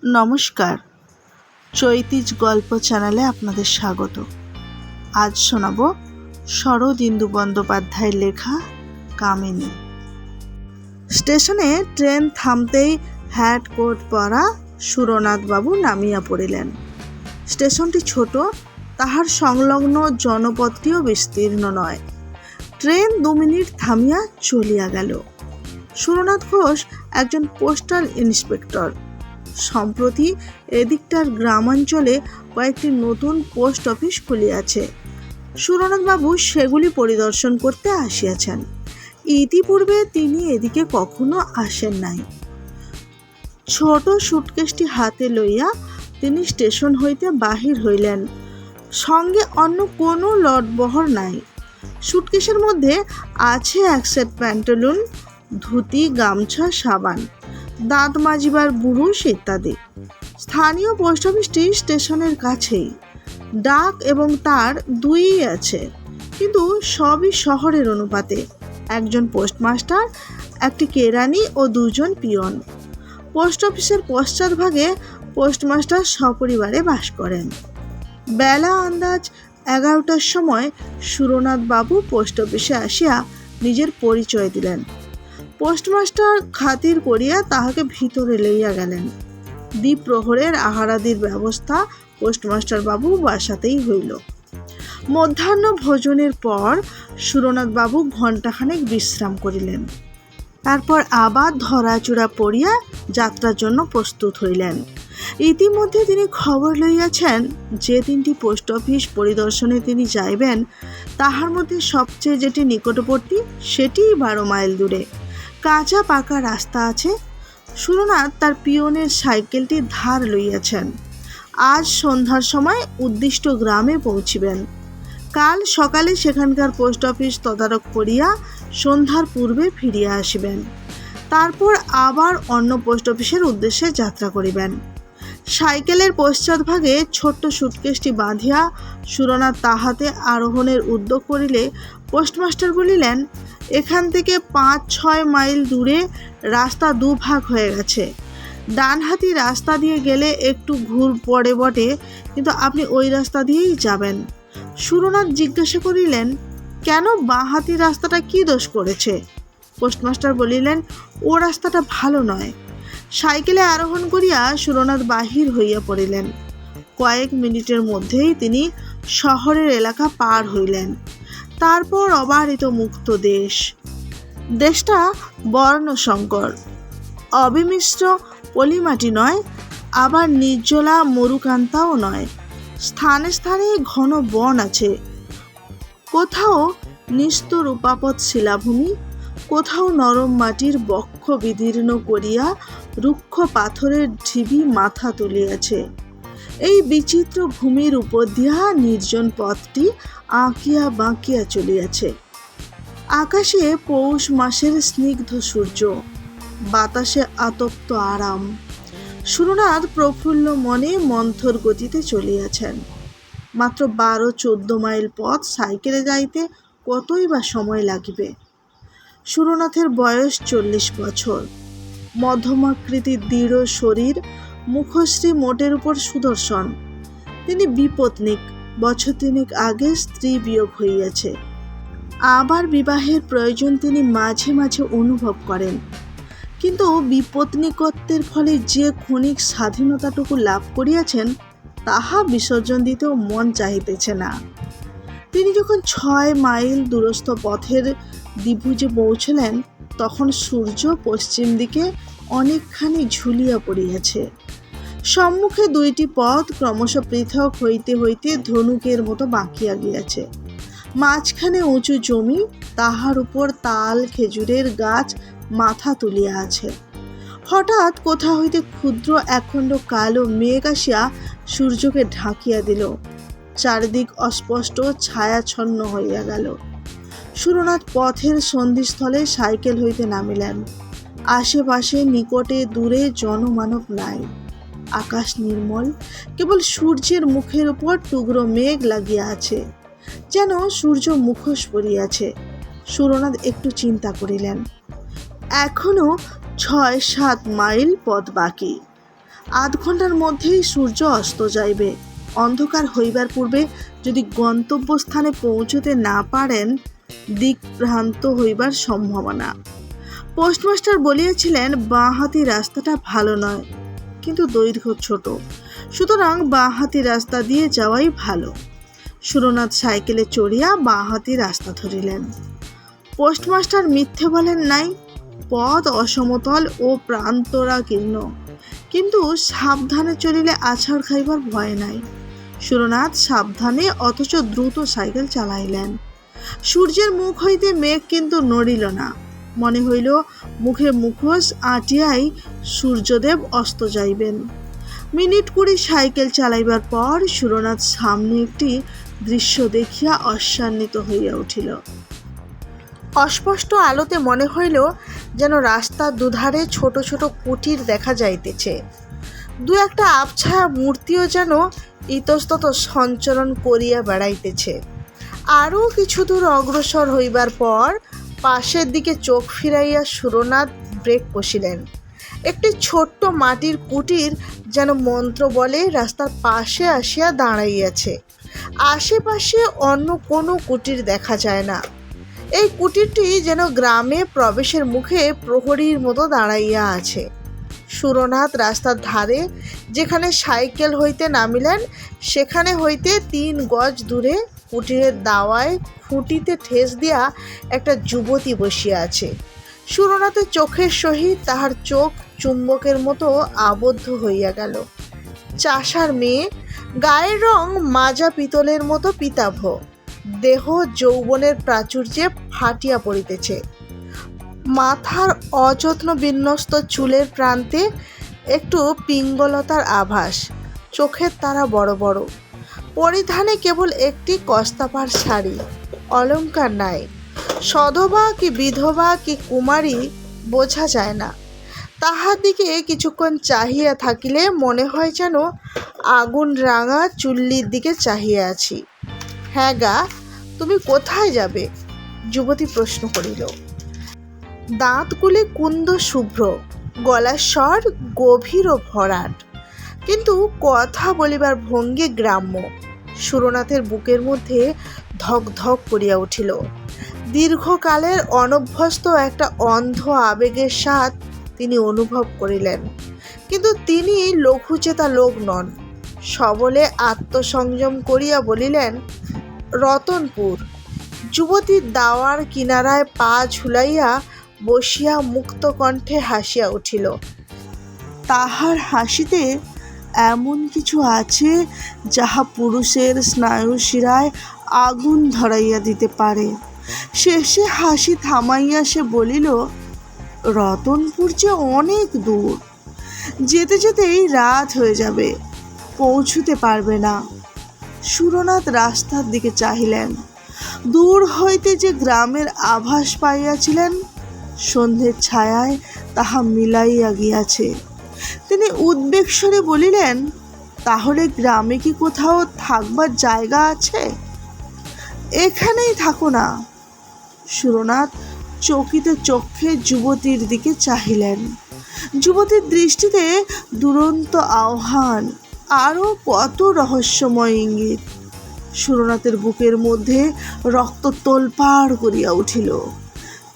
নমস্কার, চৈতিজ গল্প চ্যানেলে আপনাদের স্বাগত। আজ শোনাব শরদিন্দু বন্দ্যোপাধ্যায়ের লেখা কামিনী। স্টেশনে ট্রেন থামতেই হ্যাট কোট পরা সুরনাথবাবু নামিয়া পড়িলেন। স্টেশনটি ছোট, তাহার সংলগ্ন জনপদটিও বিস্তীর্ণ নয়। ট্রেন 2 মিনিট থামিয়া চলিয়া গেল। সুরনাথ ঘোষ একজন পোস্টাল ইন্সপেক্টর। সম্প্রতি এদিকটার গ্রামাঞ্চলে কয়েকটি নতুন পোস্ট অফিস খুলিয়াছে। সুরনাথবাবু সেগুলি পরিদর্শন করতে আসিয়াছেন। ইতিপূর্বে তিনি এদিকে কখনো আসেন নাই। ছোট সুটকেসটি হাতে লইয়া তিনি স্টেশন হইতে বাহির হইলেন। সঙ্গে অন্য কোনো লটবহর নাই। সুটকেসের মধ্যে আছে এক সেট প্যান্টালুন, ধুতি, গামছা, সাবান, দাঁত মাজিবার বুরুশ ইত্যাদি। স্থানীয় পোস্ট অফিসটি স্টেশনের কাছেই। ডাক এবং তার দুইই আছে, কিন্তু সবই শহরের অনুপাতে। একজন পোস্টমাস্টার, একটি কেরানি ও 2 জন পিয়ন। পোস্ট অফিসের পশ্চাৎভাগে পোস্টমাস্টার সপরিবারে বাস করেন। বেলা আন্দাজ 11টার সময় সুরনাথবাবু পোস্ট অফিসে আসিয়া নিজের পরিচয় দিলেন। পোস্টমাস্টার খাতির করিয়া তাহাকে ভিতরে লইয়া গেলেন। দ্বিপ্রহরের আহারাদির ব্যবস্থা পোস্টমাস্টার বাবু বাসাতেই হইল। মধ্যাহ্ন ভোজনের পর সুরনাথবাবু ঘণ্টাখানেক বিশ্রাম করিলেন। তারপর আবার ধরাচূড়া পড়িয়া যাত্রার জন্য প্রস্তুত হইলেন। ইতিমধ্যে তিনি খবর লইয়াছেন যে 3টি পোস্ট অফিস পরিদর্শনে তিনি যাইবেন, তাহার মধ্যে সবচেয়ে যেটি নিকটবর্তী সেটিই 12 মাইল দূরে। কাঁচা পাকা রাস্তা আছে। সুরনাথ তার পিয়নের সাইকেলটি ধার লইয়াছেন। আজ সন্ধ্যার সময় উদ্দিষ্ট গ্রামে পৌঁছিবেন। কাল সকালে সেখানকার পোস্ট অফিস তদারক করিয়া সন্ধ্যার পূর্বে ফিরিয়া আসিবেন। তারপর আবার অন্য পোস্ট অফিসের উদ্দেশ্যে যাত্রা করিবেন। সাইকেলের পশ্চাৎভাগে ছোট্ট সুটকেসটি বাঁধিয়া সুরনাথ তাহাতে আরোহণের উদ্যোগ করিলে পোস্টমাস্টার বলিলেন, এখান থেকে 5-6 মাইল দূরে রাস্তা 2 ভাগ হয়ে গেছে। ডানহাতি রাস্তা দিয়ে গেলে একটু ঘুর পড়ে বটে, কিন্তু আপনি ওই রাস্তা দিয়েই যাবেন। সুরনাথ জিজ্ঞাসা করিলেন, কেন বাঁহাতি রাস্তাটা কি দোষ করেছে? পোস্টমাস্টার বলিলেন, ও রাস্তাটা ভালো নয়। সাইকেলে আরোহণ করিয়া সুরনাথ বাহির হইয়া পড়িলেন। কয়েক মিনিটের মধ্যেই তিনি শহরের এলাকা পার হইলেন। তারপর অবারিত মুক্ত দেশ। দেশটা বর্ণসংকর, অবিমিশ্র পলিমাটি নয়, আবার নির্জলা মরুকান্তাও নয়। স্থানে স্থানে ঘন বন আছে। কোথাও নিস্তর উপাপদ শিলাভূমি, কোথাও নরম মাটির বক্ষ বিদীর্ণ করিয়া রুক্ষ পাথরের ঢিবি মাথা তুলিয়াছে। এই বিচিত্র ভূমির উপর দিয়া নির্জন পথটি আঁকিয়া বাঁকিয়া চলিয়াছে। আকাশে পৌষ মাসের স্নিগ্ধ সূর্য, বাতাসে আতপ্ত আরাম। সুরনাথ প্রফুল্ল মনে মন্থর গতিতে চলিয়াছেন। মাত্র 12-14 মাইল পথ সাইকেলে যাইতে কতই বা সময় লাগিবে। সুরনাথের বয়স 40 বছর। মধ্যমাকৃতির দৃঢ় শরীর, মুখশ্রী মোটের উপর সুদর্শন। তিনি বিপত্নিক। বছর 3 আগে স্ত্রী বিয়োগ হইয়াছে। আবার বিবাহের প্রয়োজন তিনি মাঝে মাঝে অনুভব করেন, কিন্তু বিপত্নিকত্বের ফলে যে ক্ষণিক স্বাধীনতাটুকু লাভ করিয়াছেন তাহা বিসর্জন দিতেও মন চাহিতেছে না। তিনি যখন 6 মাইল দূরস্থ পথের দ্বিভুজে পৌঁছলেন, তখন সূর্য পশ্চিম দিকে অনেকখানি ঝুলিয়া পড়িয়াছে। সম্মুখে 2টি পথ ক্রমশ পৃথক হইতে হইতে ধনুকের মতো বাঁকিয়া গিয়াছে। মাঝখানে উঁচু জমি, তাহার উপর তাল খেজুরের গাছ মাথা তুলিয়া আছে। হঠাৎ কোথা হইতে ক্ষুদ্র একখণ্ড কালো মেঘ আসিয়া সূর্যকে ঢাকিয়া দিল। চারিদিক অস্পষ্ট ছায়াচ্ছন্ন হইয়া গেল। সুরনাথ পথের সন্ধিস্থলে সাইকেল হইতে নামিলেন। আশেপাশে নিকটে দূরে জনমানব নাই। আকাশ নির্মল, কেবল সূর্যের মুখের উপর টুকরো মেঘ লাগিয়া আছে, যেন সূর্য মুখোশ পরিয়াছে। সুরনাথ একটু চিন্তা করিলেন, এখনো 6-7 মাইল পথ বাকি। আধ ঘন্টার মধ্যেই সূর্য অস্ত যাইবে। অন্ধকার হইবার পূর্বে যদি গন্তব্যস্থানে পৌঁছতে না পারেন, দিকভ্রান্ত হইবার সম্ভাবনা। পোস্টমাস্টার বলিয়াছিলেন বাঁহাতি রাস্তাটা ভালো নয়, কিন্তু দৈর্ঘ্য ছোট, সুতরাং বাঁহাতি রাস্তা দিয়ে যাওয়াই ভালো। সুরনাথ সাইকেলে চড়িয়া বাঁহাতি রাস্তা ধরিলেন। পোস্টমাস্টার মিথ্যে বলেন নাই। পথ অসমতল ও প্রান্তরাকীর্ণ, কিন্তু সাবধানে চলিলে আছাড় খাইবার ভয় নাই। সুরনাথ সাবধানে অথচ দ্রুত সাইকেল চালাইলেন। সূর্যের মুখ হইতে মেঘ কিন্তু নড়িল না। মনে হইল মুখে মুখোশ আঁটিয়াই সূর্যদেব অস্ত যাইবেন। মিনিট 20 সাইকেল চালাইবার পর সুরনাথ সামনে একটি দৃশ্য দেখিয়া অশ্বান্বিত হইয়া উঠিল। অস্পষ্ট আলোতে মনে হইল যেন রাস্তার দুধারে ছোট ছোট কুটির দেখা যাইতেছে। দু একটা আবছায়া মূর্তিও যেন ইতস্তত সঞ্চরণ করিয়া বেড়াইতেছে। আরও কিছু দূর অগ্রসর হইবার পর পাশের দিকে চোখ ফিরাইয়া সুরনাথ ব্রেক কষিলেন। একটি ছোট্ট মাটির কুটির যেন মন্ত্র বলে রাস্তার পাশে আসিয়া দাঁড়াইয়াছে। আশেপাশে অন্য কোনো কুটির দেখা যায় না। এই কুটিরটি যেন গ্রামে প্রবেশের মুখে প্রহরীর মতো দাঁড়াইয়া আছে। সুরনাথ রাস্তার ধারে যেখানে সাইকেল হইতে নামিলেন, সেখানে হইতে 3 গজ দূরে কুটিরের দাওয়ায় খুঁটিতে ঠেস দিয়া একটা যুবতী বসিয়া আছে। সুরনাথের চোখের সহিত তাহার চোখ চুম্বকের মতো আবদ্ধ হইয়া গেল। চাষার মেয়ে, গায়ের রং মাজা পিতলের মতো পিতাভ, দেহ যৌবনের প্রাচুর্যে ফাটিয়া পড়িতেছে। মাথার অযত্ন বিন্যস্ত চুলের প্রান্তে একটু পিঙ্গলতার আভাস। চোখের তারা বড় বড়। পরিধানে কেবল একটি কস্তাপার শাড়ি, অলংকার নাই। সধবা কি বিধবা কি কুমারী বোঝা যায় না। তাহার দিকে কিছুক্ষণ চাহিয়া থাকিলে মনে হয় যেন আগুন রাঙা চুল্লির দিকে চাহিয়া আছি। হ্যাঁ গা, তুমি কোথায় যাবে? যুবতী প্রশ্ন করিল। দাঁতগুলি কুন্দ শুভ্র, গলার স্বর গভীর ও ভরাট, কিন্তু কথা বলিবার ভঙ্গি গ্রাম্য। সুরনাথের বুকের মধ্যে ধক ধক করিয়া উঠিল। দীর্ঘকালের অনভ্যস্ত একটা অন্ধ আবেগের স্বাদ তিনি অনুভব করিলেন। কিন্তু তিনি লঘুচেতা লোক নন। সবলে আত্মসংযম করিয়া বলিলেন, রতনপুর। যুবতীর দাওয়ার কিনারায় পা ঝুলাইয়া বসিয়া মুক্ত কণ্ঠে হাসিয়া উঠিল। তাহার হাসিতে এমন কিছু আছে যাহা পুরুষের স্নায়ুশিরায় আগুন ধরাইয়া দিতে পারে। শেষে হাসি থামাইয়া সে বলিল, রতনপুর যে অনেক দূর, যেতে যেতেই রাত হয়ে যাবে, পৌঁছতে পারবে না। সুরনাথ রাস্তার দিকে চাহিলেন। দূর হইতে যে গ্রামের আভাস পাইয়াছিলেন, সন্ধ্যের ছায়ায় তাহা মিলাইয়া গিয়াছে। তিনি উদ্বেগ স্বরে বলিলেন, তাহলে গ্রামে কি কোথাও থাকবার জায়গা আছে? এখানেই থাকো না। সুরনাথ চকিত চক্ষে যুবতীর দিকে চাহিলেন। যুবতীর দৃষ্টিতে দুরন্ত আহ্বান, আরও কত রহস্যময় ইঙ্গিত। সুরনাথের বুকের মধ্যে রক্ত তোলপাড় করিয়া উঠিল।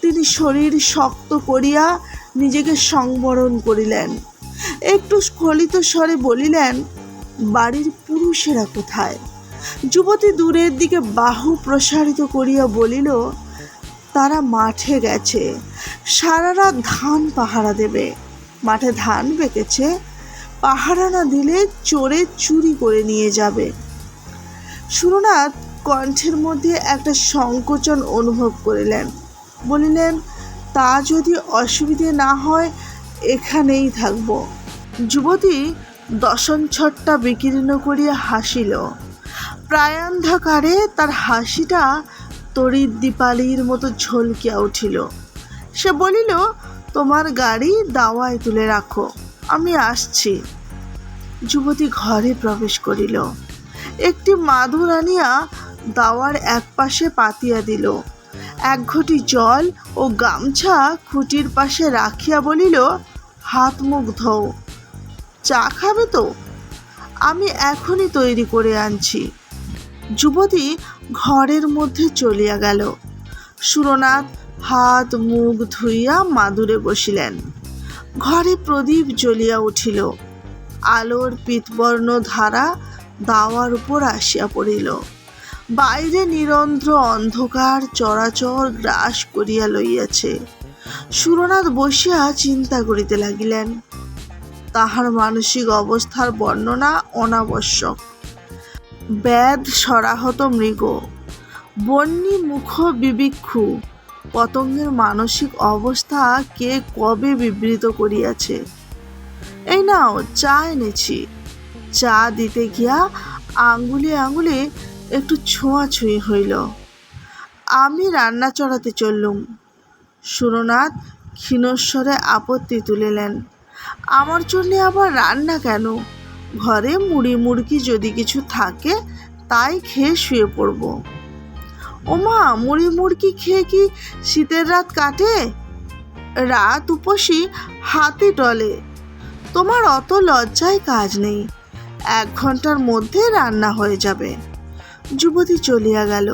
তিনি শরীর শক্ত করিয়া নিজেকে সংবরণ করিলেন। একটু স্খলিত স্বরে বলিলেন, বাড়ির পুরুষেরা কোথায়? যুবতী দূরের দিকে বাহু প্রসারিত করিয়া বলিল, তারা মাঠে গেছে, সারা রাত ধান পাহারা দেবে। মাঠে ধান পেকেছে, পাহারা না দিলে চোরে চুরি করে নিয়ে যাবে। সুরনাথ কণ্ঠের মধ্যে একটা সংকোচন অনুভব করিলেন। বলিলেন, তা যদি অসুবিধে না হয় এখানেই থাকব। যুবতী দশনছটটা বিকীর্ণ করিয়া হাসিল। প্রায়ান্ধকারে তার হাসিটা তড়িৎ দীপালির মতো ঝলকিয়া উঠিল। সে বলিল, তোমার গাড়ি দাওয়ায় তুলে রাখো, আমি আসছি। যুবতী ঘরে প্রবেশ করিল। একটি মাদুর আনিয়া দাওয়ার এক পাশে পাতিয়া দিল। এক ঘটি জল ও গামছা খুঁটির পাশে রাখিয়া বলিল, হাত মুখ ধোও। চা খাবে তো? আমি এখনই তৈরি করে আনছি। যুবতী ঘরের মধ্যে চলিয়া গেল। সুরনাথ হাত মুখ ধুইয়া মাদুরে বসিলেন। ঘরে প্রদীপ জ্বলিয়া উঠিল। আলোর পীতবর্ণ ধারা দাওয়ার উপর আসিয়া পড়িল। বাইরে নিরন্ধ্র অন্ধকার চরাচর গ্রাস করিয়া লইয়াছে। সুরনাথ বসিয়া চিন্তা করিতে লাগিলেন। তাহার মানসিক অবস্থার বর্ণনা অনাবশ্যক। ব্যাধ সরাহত মৃগ, বন্যী মুখ বিবিক্ষু, পতঙ্গের মানসিক অবস্থা কে কবে বিবৃত করিয়াছে। এই নাও চা এনেছি। চা দিতে গিয়া আঙ্গুলে আঙ্গুলে একটু ছোঁয়াছুঁই হইল। আমি রান্না চড়াতে চললুম। সুরনাথ ক্ষীণস্বরে আপত্তি তুলিলেন। আমার জন্যে আবার রান্না কেন? ঘরে মুড়ি মুড়কি যদি কিছু থাকে তাই খেয়ে শুয়ে পড়ব। ওমা, মুড়ি মুড়কি খেয়ে কি শীতের রাত কাটে? রাত উপসী হাতি টলে। তোমার অত লজ্জায় কাজ নেই। 1 ঘন্টার মধ্যে রান্না হয়ে যাবে। যুবতী চলিয়া গেল।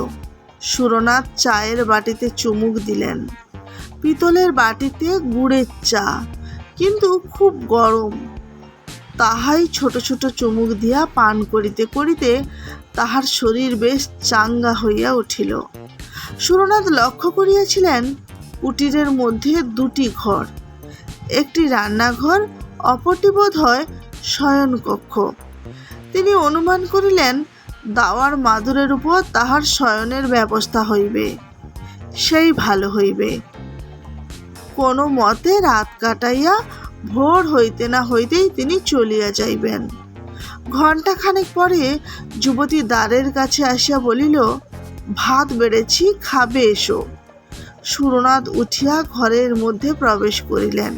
সুরনাথ চায়ের বাটিতে চুমুক দিলেন। পিতলের বাটিতে গুড়ের চা, কিন্তু খুব গরম। তাহাই ছোট ছোট চুমুক দিয়া পান করিতে করিতে তাহার শরীর বেশ চাঙ্গা হইয়া উঠিল। সুরনাথ লক্ষ্য করিয়াছিলেন কুটিরের মধ্যে 2টি ঘর, একটি রান্নাঘর, অপরটি বোধ হয় শয়নকক্ষ। তিনি অনুমান করিলেন দাওয়ার মাদুরের উপর তাহার শয়নের ব্যবস্থা হইবে। সেই ভালো হইবে। কোনো মতে রাত কাটাইয়া ভোর হইতে না হইতেই তিনি চলিয়া যাইবেন। ঘণ্টাখানেক পরে যুবতী দ্বারের কাছে আসিয়া বলিল, ভাত বেড়েছি, খাবে এসো। সুরনাথ উঠিয়া ঘরের মধ্যে প্রবেশ করিলেন।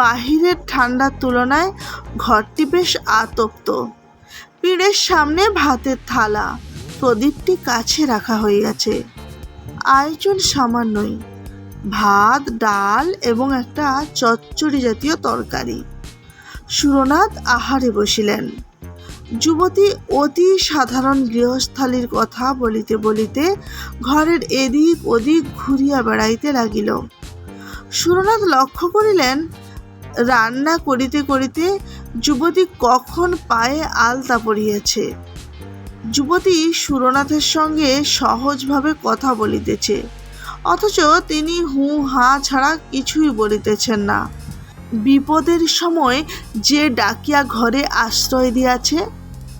বাহিরের ঠান্ডার তুলনায় ঘরটি বেশ আতপ্ত। পিঁড়ের সামনে ভাতের থালা, প্রদীপটি কাছে রাখা হইয়াছে। আয়োজন সামান্যই, ভাত, ডাল এবং একটা চচ্চড়ি জাতীয় তরকারি। সুরনাথ আহারে বসিলেন। যুবতী অতি সাধারণ গৃহস্থালির কথা বলিতে বলিতে ঘরের এদিক ওদিক ঘুরিয়া বেড়াইতে লাগিল। সুরনাথ লক্ষ্য করিলেন রান্না করিতে করিতে যুবতী কখন পায়ে আলতা পড়িয়াছে। যুবতী সুরনাথের সঙ্গে সহজভাবে কথা বলিতেছে, অথচ তিনি হু হা ছাড়া কিছুই বলিতেছেন না। বিপদের সময় যে ডাকিয়া ঘরে আশ্রয় দিয়াছে,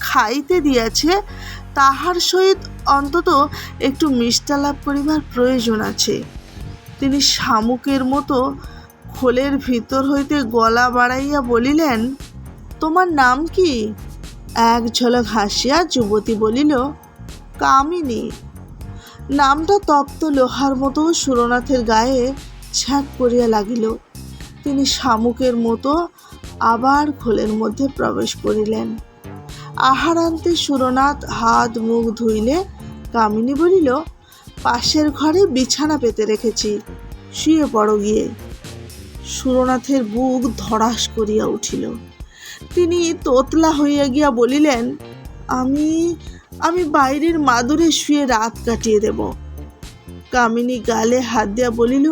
খাইতে দিয়াছে, তাহার সহিত অন্তত একটু মিষ্টালাপ করিবার প্রয়োজন আছে। তিনি শামুকের মতো খোলের ভিতর হইতে গলা বাড়াইয়া বলিলেন, তোমার নাম কি? এক ঝলক হাসিয়া যুবতী বলিল, কামিনী। নামটা তপ্ত লোহার মতো সুরনাথের গায়ে ছ্যাঁক করিয়া লাগিল। তিনি শামুকের মতো আবার খোলের মধ্যে প্রবেশ করিলেন। আহারান্তে সুরনাথ হাত মুখ ধুইলে কামিনী বলিল, পাশের ঘরে বিছানা পেতে রেখেছি, শুয়ে পড়ো গিয়ে। সুরনাথের বুক ধড়াস করিয়া উঠিল। তিনি তোতলা হইয়া গিয়া বলিলেন, আমি বাইরের মাদুরে শুয়ে রাত কাটিয়ে দেব। কামিনী গালে হাত দিয়া বলিল,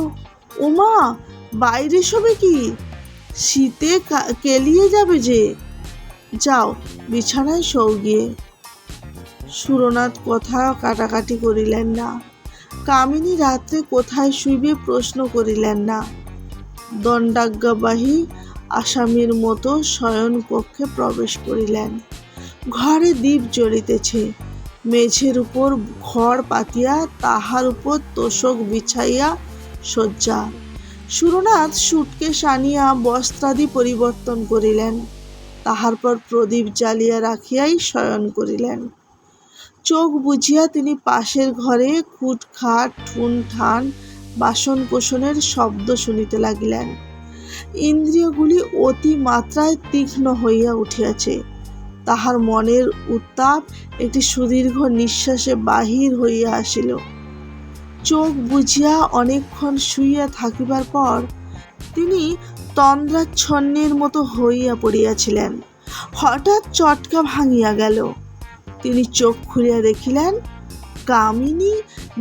ওমা, বাইরে শোবে কি? শীতে কেলিয়ে যাবে যে। যাও, বিছানায় শোও গিয়ে। সুরনাথ কথা কাটাকাটি করিলেন না। কামিনী রাত্রে কোথায় শুইবে প্রশ্ন করিলেন না। দণ্ডাজ্ঞাবাহী আসামির মতো শয়ন কক্ষে প্রবেশ করিলেন। ঘরে দীপ জ্বলিতেছে। মেঝের উপর খড় পাতিয়া তাহার উপর তোষক বিছাইয়া শয্যা। সুরনাথ সুটকেশ আনিয়া বস্ত্রাদি পরিবর্তন করিলেন। তাহার পর প্রদীপ জ্বালিয়া রাখিয়াই শয়ন করিলেন। চোখ বুঝিয়া তিনি পাশের ঘরে খুটখাট ঠুন ঠান বাসন কোসনের শব্দ শুনিতে লাগিলেন। ইন্দ্রিয়গুলি অতি মাত্রায় তীক্ষ্ণ হইয়া উঠিয়াছে। তাহার মনের উত্তাপ একটি সুদীর্ঘ নিঃশ্বাসে বাহির হইয়া আসিল। চোখ বুঝিয়া অনেকক্ষণ শুইয়া থাকিবার পর তিনি তন্দ্রাচ্ছন্নের মতো হইয়া পড়িয়াছিলেন। হঠাৎ চটকা ভাঙিয়া গেল। তিনি চোখ খুলিয়া দেখিলেন কামিনী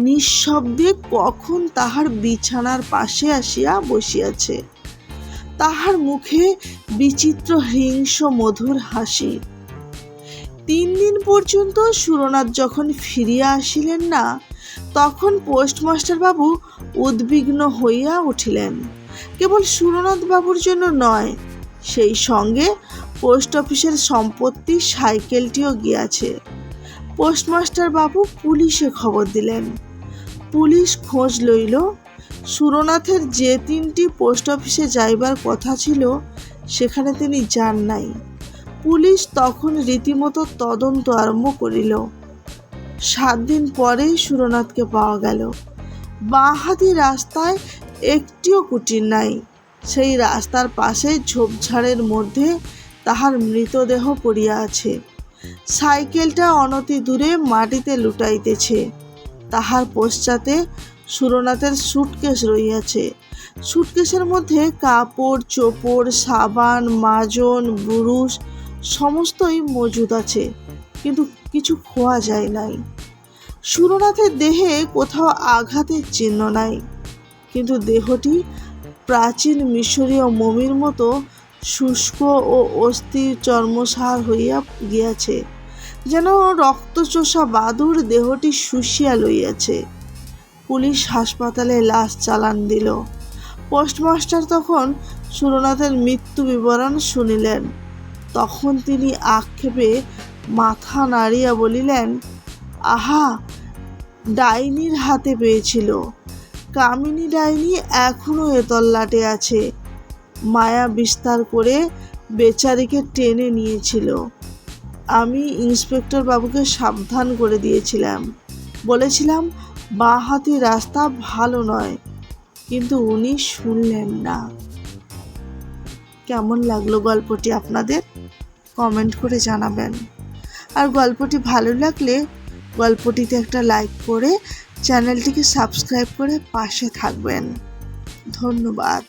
নিঃশব্দে কখন তাহার বিছানার পাশে আসিয়া বসিয়াছে। তাহার মুখে বিচিত্র হিংস্র মধুর হাসি। 3 দিন পর্যন্ত সুরনাথ যখন ফিরিয়া আসিলেন না, তখন পোস্টমাস্টার বাবু উদ্বিগ্ন হইয়া উঠিলেন। কেবল সুরনাথ বাবুর জন্য নয়, সেই সঙ্গে পোস্ট অফিসের সম্পত্তি সাইকেলটিও গিয়াছে। পোস্টমাস্টার বাবু পুলিশে খবর দিলেন। পুলিশ খোঁজ লইল। সুরনাথের যে 3টি পোস্ট অফিসে যাইবার কথা ছিল সেখানে তিনি যান নাই। পুলিশ তখন রীতিমতো তদন্ত আরম্ভ করিল। 7 দিন পরেই সুরনাথকে পাওয়া গেল। বাঁহাতি রাস্তায় একটিও কুটির নাই। সেই রাস্তার পাশে ঝোপঝাড়ের মধ্যে তাহার মৃতদেহ পড়িয়া আছে। সাইকেলটা অনতি দূরে মাটিতে লুটাইতেছে। তাহার পশ্চাতে সুরনাথের সুটকেস রহিয়াছে। সুটকেসের মধ্যে কাপড় চোপড়, সাবান, মাজন, বুরুশ সমস্তই মজুদ আছে, কিন্তু কিছু খোয়া যায় নাই। সুরনাথের দেহে কোথাও আঘাতের চিহ্ন নাই, কিন্তু দেহটি প্রাচীন মিশরীয় মমির মতো শুষ্ক ও অস্থির চর্মসার হইয়া গিয়াছে, যেন রক্তচোষা বাদুড় দেহটি শুষিয়া লইয়াছে। পুলিশ হাসপাতালে লাশ চালান দিল। পোস্টমাস্টার তখন সুরনাথের মৃত্যু বিবরণ শুনিলেন। তখন তিনি আক্ষেপে মাথা নাড়িয়া বলিলেন, আহা, ডাইনির হাতে পেয়েছিল। কামিনী ডাইনি এখনো এ তল্লাটে আছে। মায়া বিস্তার করে বেচারিকে টেনে নিয়েছিল। আমি ইন্সপেক্টর বাবুকে সাবধান করে দিয়েছিলাম, বলেছিলাম বাঁহাতি রাস্তা ভালো নয়, কিন্তু উনি শুনলেন না। কেমন লাগলো গল্পটি আপনাদের? কমেন্ট করে জানাবেন। আর গল্পটি ভালো লাগলে গল্পটিতে একটা লাইক করে চ্যানেলটিকে সাবস্ক্রাইব করে পাশে থাকবেন। ধন্যবাদ।